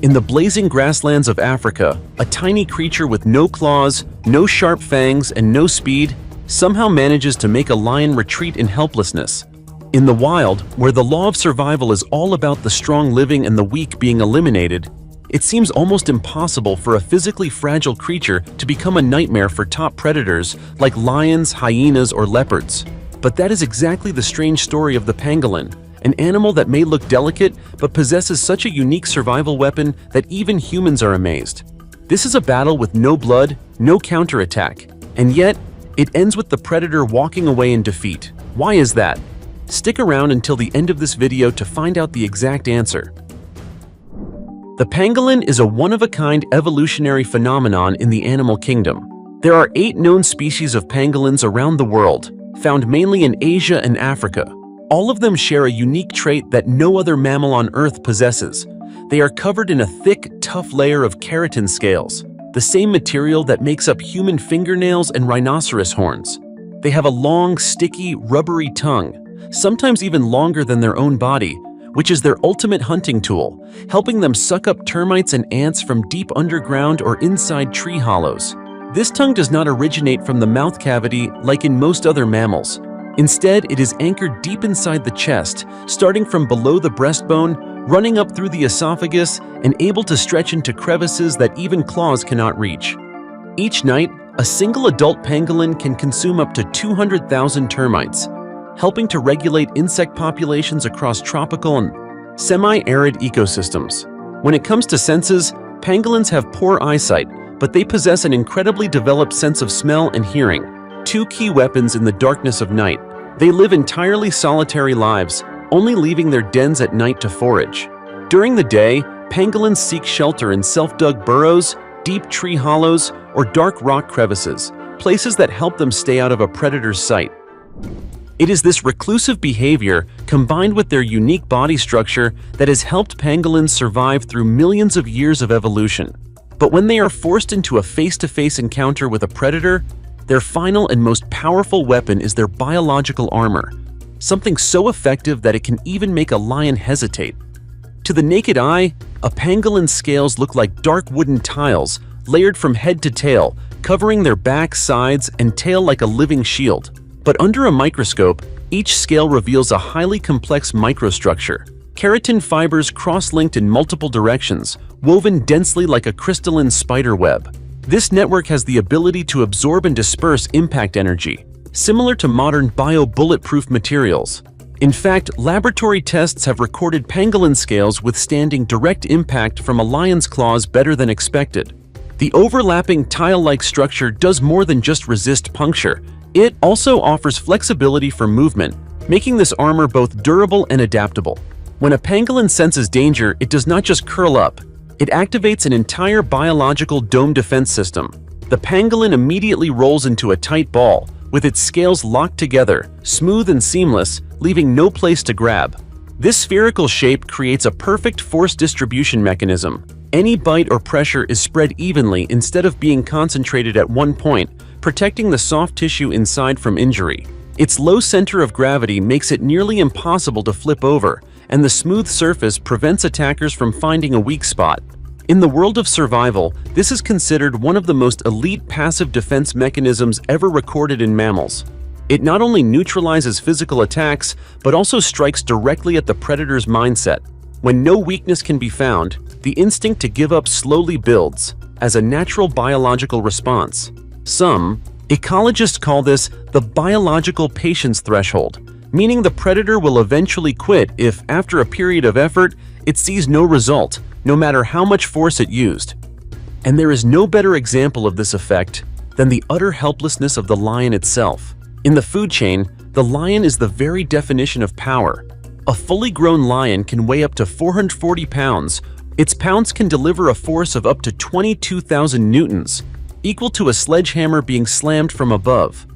In the blazing grasslands of Africa, a tiny creature with no claws, no sharp fangs, and no speed somehow manages to make a lion retreat in helplessness. In the wild, where the law of survival is all about the strong living and the weak being eliminated, it seems almost impossible for a physically fragile creature to become a nightmare for top predators like lions, hyenas, or leopards. But that is exactly the strange story of the pangolin, an animal that may look delicate but possesses such a unique survival weapon that even humans are amazed. This is a battle with no blood, no counterattack, and yet it ends with the predator walking away in defeat. Why is that? Stick around until the end of this video to find out the exact answer. The pangolin is a one-of-a-kind evolutionary phenomenon in the animal kingdom. There are 8 known species of pangolins around the world, found mainly in Asia and Africa. All of them share a unique trait that no other mammal on Earth possesses. They are covered in a thick, tough layer of keratin scales, the same material that makes up human fingernails and rhinoceros horns. They have a long, sticky, rubbery tongue, sometimes even longer than their own body, which is their ultimate hunting tool, helping them suck up termites and ants from deep underground or inside tree hollows. This tongue does not originate from the mouth cavity like in most other mammals. Instead, it is anchored deep inside the chest, starting from below the breastbone, running up through the esophagus, and able to stretch into crevices that even claws cannot reach. Each night, a single adult pangolin can consume up to 200,000 termites, helping to regulate insect populations across tropical and semi-arid ecosystems. When it comes to senses, pangolins have poor eyesight, but they possess an incredibly developed sense of smell and hearing, 2 key weapons in the darkness of night. They live entirely solitary lives, only leaving their dens at night to forage. During the day, pangolins seek shelter in self-dug burrows, deep tree hollows, or dark rock crevices, places that help them stay out of a predator's sight. It is this reclusive behavior, combined with their unique body structure, that has helped pangolins survive through millions of years of evolution. But when they are forced into a face-to-face encounter with a predator, their final and most powerful weapon is their biological armor, something so effective that it can even make a lion hesitate. To the naked eye, a pangolin's scales look like dark wooden tiles, layered from head to tail, covering their back, sides, and tail like a living shield. But under a microscope, each scale reveals a highly complex microstructure. Keratin fibers cross-linked in multiple directions, woven densely like a crystalline spider web. This network has the ability to absorb and disperse impact energy, similar to modern bio-bulletproof materials. In fact, laboratory tests have recorded pangolin scales withstanding direct impact from a lion's claws better than expected. The overlapping tile-like structure does more than just resist puncture. It also offers flexibility for movement, making this armor both durable and adaptable. When a pangolin senses danger, it does not just curl up. It activates an entire biological dome defense system. The pangolin immediately rolls into a tight ball, with its scales locked together, smooth and seamless, leaving no place to grab. This spherical shape creates a perfect force distribution mechanism. Any bite or pressure is spread evenly instead of being concentrated at one point, protecting the soft tissue inside from injury. Its low center of gravity makes it nearly impossible to flip over, and the smooth surface prevents attackers from finding a weak spot. In the world of survival, this is considered one of the most elite passive defense mechanisms ever recorded in mammals. It not only neutralizes physical attacks, but also strikes directly at the predator's mindset. When no weakness can be found, the instinct to give up slowly builds, as a natural biological response. Some ecologists call this the biological patience threshold, meaning the predator will eventually quit if, after a period of effort, it sees no result, no matter how much force it used. And there is no better example of this effect than the utter helplessness of the lion itself. In the food chain, the lion is the very definition of power. A fully grown lion can weigh up to 440 pounds. Its pounds can deliver a force of up to 22,000 newtons, equal to a sledgehammer being slammed from above.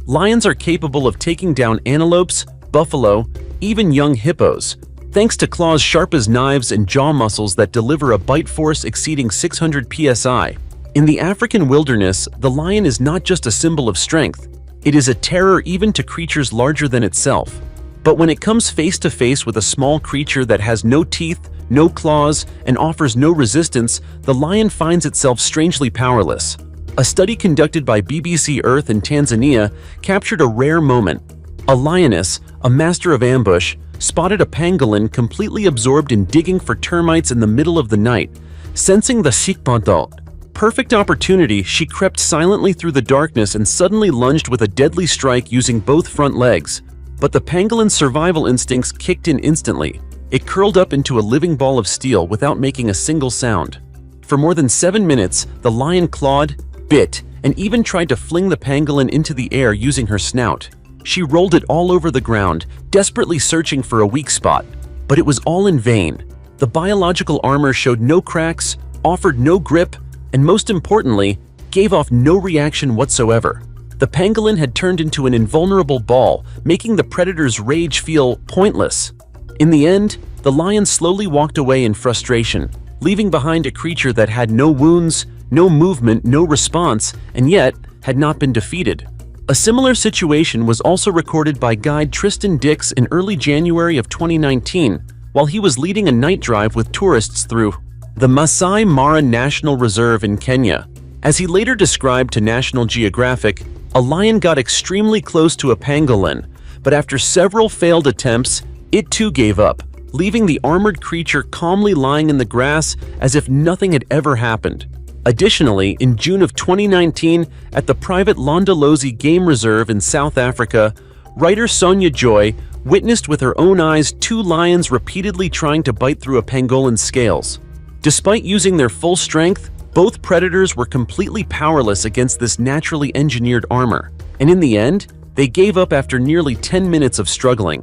Lions are capable of taking down antelopes, buffalo, even young hippos, thanks to claws sharp as knives and jaw muscles that deliver a bite force exceeding 600 psi. In the African wilderness, the lion is not just a symbol of strength, it is a terror even to creatures larger than itself. But when it comes face to face with a small creature that has no teeth, no claws, and offers no resistance, the lion finds itself strangely powerless. A study conducted by BBC Earth in Tanzania captured a rare moment. A lioness, a master of ambush, spotted a pangolin completely absorbed in digging for termites in the middle of the night. Sensing the perfect opportunity, she crept silently through the darkness and suddenly lunged with a deadly strike using both front legs. But the pangolin's survival instincts kicked in instantly. It curled up into a living ball of steel without making a single sound. For more than 7 minutes, the lion clawed, bit, and even tried to fling the pangolin into the air using her snout. She rolled it all over the ground, desperately searching for a weak spot. But it was all in vain. The biological armor showed no cracks, offered no grip, and most importantly, gave off no reaction whatsoever. The pangolin had turned into an invulnerable ball, making the predator's rage feel pointless. In the end, the lion slowly walked away in frustration, leaving behind a creature that had no wounds, no movement, no response, and yet had not been defeated. A similar situation was also recorded by guide Tristan Dix in early January of 2019, while he was leading a night drive with tourists through the Masai Mara National Reserve in Kenya. As he later described to National Geographic, a lion got extremely close to a pangolin, but after several failed attempts, it too gave up, leaving the armored creature calmly lying in the grass as if nothing had ever happened. Additionally, in June of 2019, at the private Londolozi Game Reserve in South Africa, writer Sonia Joy witnessed with her own eyes 2 lions repeatedly trying to bite through a pangolin's scales. Despite using their full strength, both predators were completely powerless against this naturally engineered armor, and in the end, they gave up after nearly 10 minutes of struggling.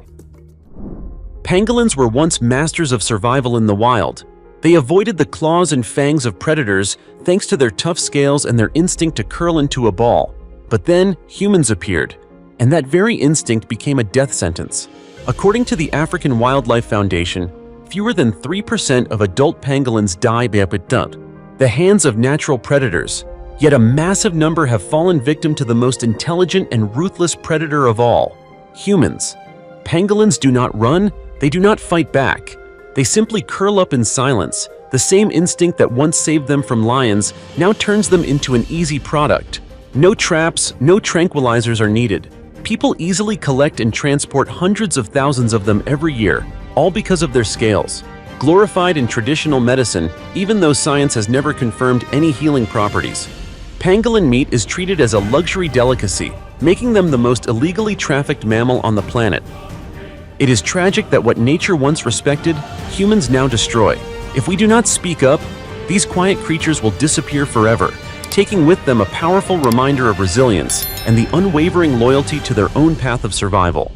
Pangolins were once masters of survival in the wild. They avoided the claws and fangs of predators thanks to their tough scales and their instinct to curl into a ball. But then, humans appeared, and that very instinct became a death sentence. According to the African Wildlife Foundation, fewer than 3% of adult pangolins die by the hands of natural predators, yet a massive number have fallen victim to the most intelligent and ruthless predator of all, humans. Pangolins do not run, they do not fight back. They simply curl up in silence. The same instinct that once saved them from lions now turns them into an easy product. No traps, no tranquilizers are needed. People easily collect and transport hundreds of thousands of them every year, all because of their scales. Glorified in traditional medicine, even though science has never confirmed any healing properties. Pangolin meat is treated as a luxury delicacy, making them the most illegally trafficked mammal on the planet. It is tragic that what nature once respected, humans now destroy. If we do not speak up, these quiet creatures will disappear forever, taking with them a powerful reminder of resilience and the unwavering loyalty to their own path of survival.